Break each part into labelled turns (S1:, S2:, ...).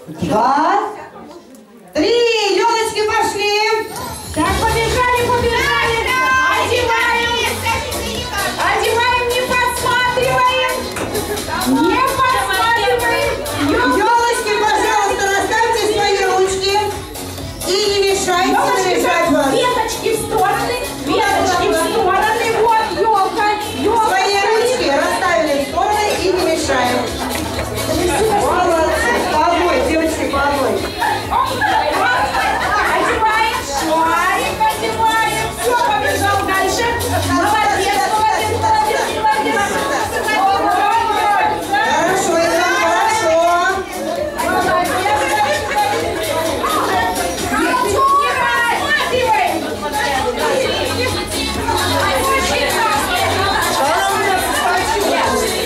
S1: 2, 3. Елочки, пошли.
S2: Так, побежали, побежали. Одеваем. Одеваем, не подсматриваем. Не подсматриваем.
S1: Елочки, пожалуйста, расставьте свои ручки. И не мешайте наряжать вас.
S2: Веточки в стороны. Веточки в стороны. Вот елка. Елка.
S1: Свои ручки расставили в стороны и не мешаем. Молодцы. По одной, девочки, по одной.
S2: Одеваем. Шарик одеваем. Все, побежал дальше. Молодец, молодец, молодец, молодец.
S1: Хорошо, Иван, хорошо.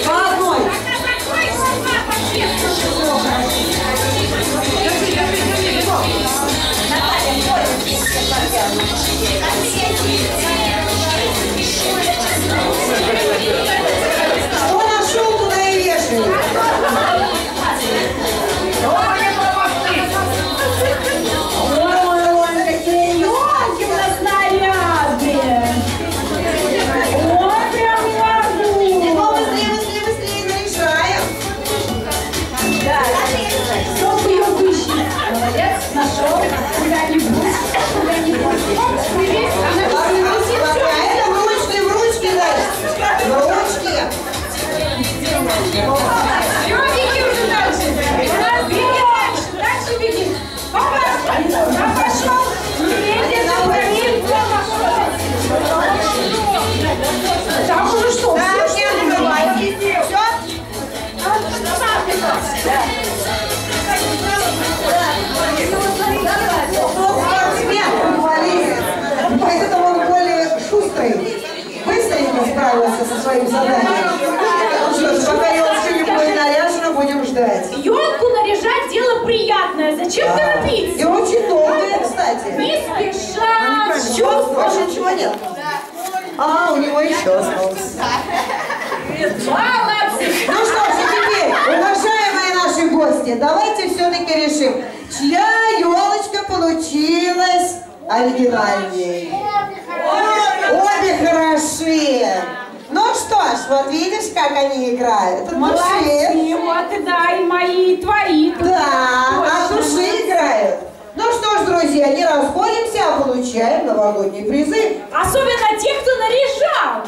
S1: По одной. Что нашел, туда и вешай.
S2: Ой, какие елки у нас нарядные. Ой, прям могу.
S1: Быстрее, быстрее, быстрее наряжаем.
S2: Да. Сколько ее выше. Молодец, нашел. Куда-нибудь. Куда-нибудь. Привет. Она
S1: А это в ручки дай. В ручки.
S2: Все, беги уже дальше. Беги дальше. Дальше беги. Опа. Да, пошел. Едет, там уже что?
S1: Да, все закрываем. Все? Спортсмен, футболист. Поэтому он более шустрый. Быстренько справился со своим заданием. Ну что ж, пока елочка не будет наряжена, будем ждать.
S2: Елку наряжать дело приятное. Зачем торопиться?
S1: И очень долгое, кстати.
S2: Не спеша. с
S1: Чего?
S2: чувством.
S1: Больше ничего нет? А, у него еще осталось.
S2: Молодцы.
S1: Ну что ж, и теперь, уважаемые наши гости, давайте все-таки решим, чья елочка получилась оригинальней. Обе хороши. Ну что ж, вот видишь, как они играют. От души.
S2: Молодцы. Вот и да, и мои, и твои.
S1: Да, от
S2: Точно.
S1: души играют. Ну что ж, друзья, не расходимся, а получаем новогодние призы.
S2: Особенно те, кто наряжал.